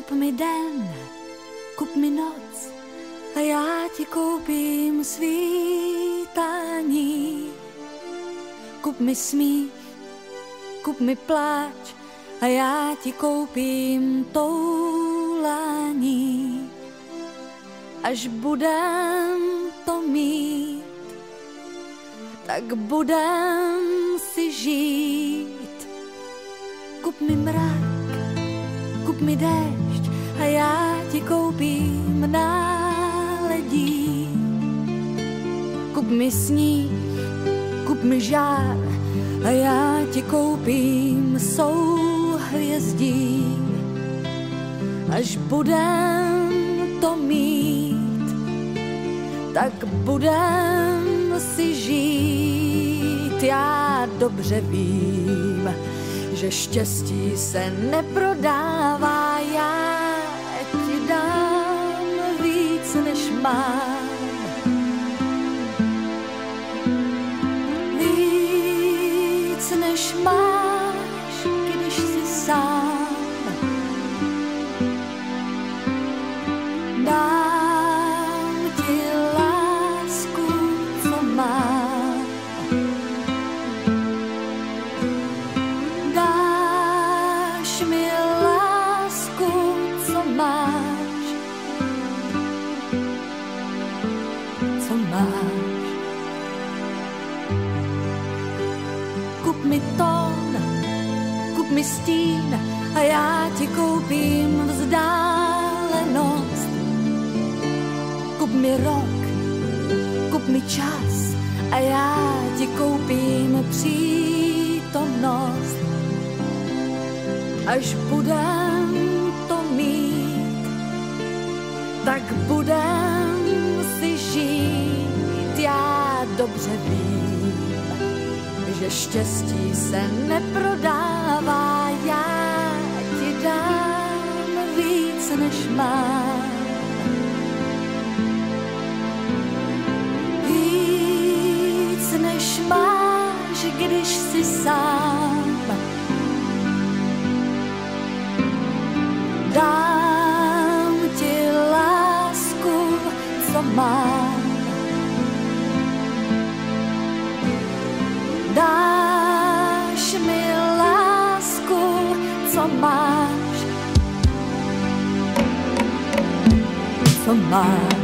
Kup mi den, kup mi noc a já ti koupím svítání. Kup mi smích, kup mi pláč a já ti koupím toulání. Až budem to mít, tak budem si žít. Kup mi mrak, kup mi déšť a já ti koupím náledí. Kup mi sníh, kup mi žár a já ti koupím souhvězdí. Až budem to mít, tak budem si žít. Já dobře vím, že štěstí se neprodává. Já ti dám víc, než mám. Víc, než máš, když jsi sám. Dám ti lásku, co mám. Dáš mi lásku, co máš. Co máš. Kup mi tón, kup mi stín a já ti koupím vzdálenost. Kup mi rok, kup mi čas a já ti koupím přítomnost. Až budem to mít, tak budem si žít. Já dobře vím, že štěstí se neprodává. Já ti dám víc, než mám. Víc, než máš, když jsi sám. Dám ti lásku, co mám. Dáš mi lásku, co máš. Co máš.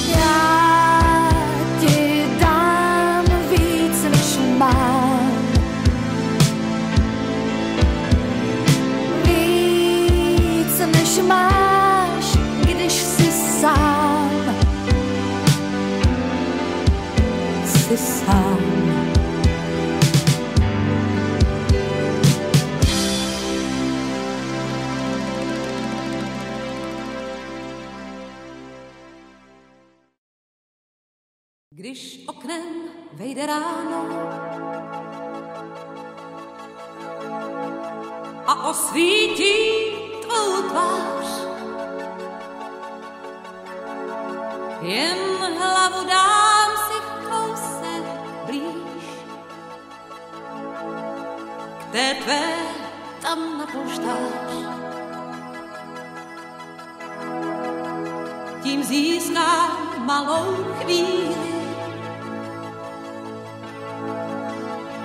Já ti dám víc, než mám. Víc, než máš, když jsi sám. Jsi sám. Když oknem vejde ráno a osvítí tvou tvář, jen hlavu dám si kousek blíž k té tvé tam na polštář. Tím získám malou chvíli,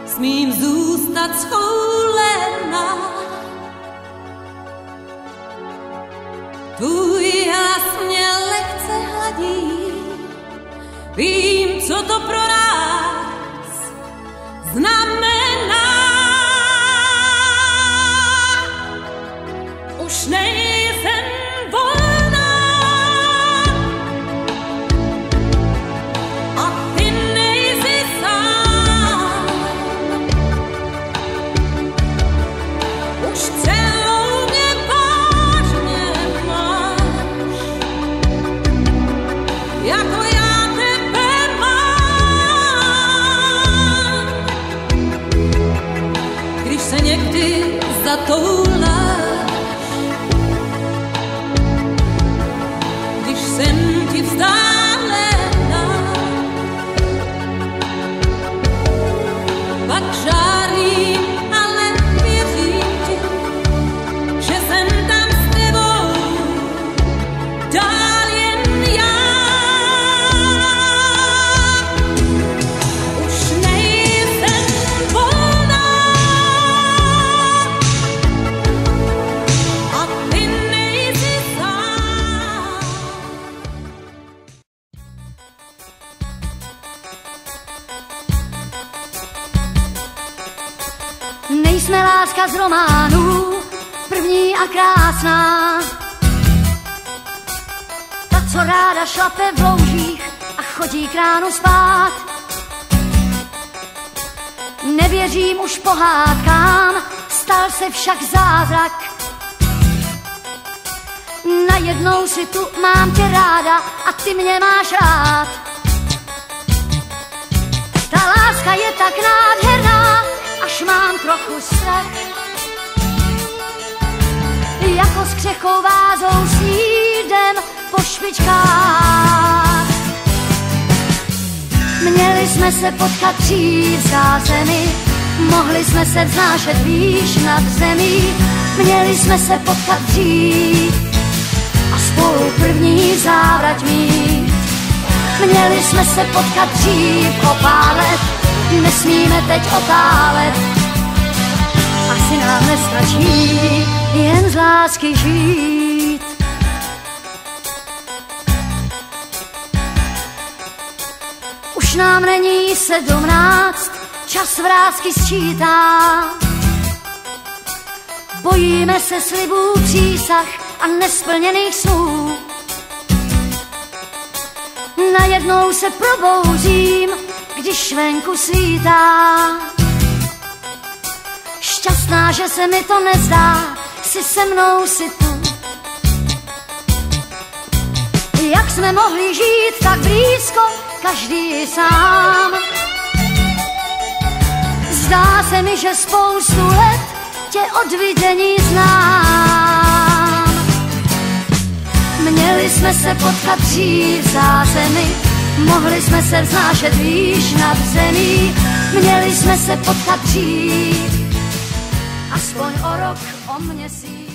smím zůstat schoulená. Tvůj hlas mě lehce hladí, vím, co to pro nás znamená. Už nejsem volná a ty nejsi sám. Už celou mě vážně máš, jako já tebe mám. Když se někdy zatouláš, když jsem ti vzdálená, pak žárím, ale věřím Nejsme láska z románů, první a krásná. Ta, co ráda šlape v loužích a chodí k ránu spát. Nevěřím už pohádkám, stal se však zázrak. Najednou si tu mám tě ráda a ty mě máš rád. Ta láska je tak nádherná, až mám trochu strach. Jako s křehkou vázou snídem po špičkách. Měli jsme se potkat dřív, zdá se mi, mohli jsme se vznášet výš nad zemí. Měli jsme se potkat dřív a spolu první závrať mít. Měli jsme se potkat dřív o pár let, nesmíme teď otálet. Asi nám nestačí jen z lásky žít. Už nám není 17, čas vrásky sčítá. Bojíme se slibů, přísah a nesplněných snů. Najednou se probouzím, když venku svítá. Šťastná, že se mi to nezdá, si se mnou, si tu. Jak jsme mohli žít tak blízko, každý sám. Zdá se mi, že spoustu let tě od vidění znám. Měli jsme se potkat dřív, zdá se mi, mohli jsme se vznášet výš nad zemí. Měli jsme se potkat dřív, aspoň o rok, o měsíc.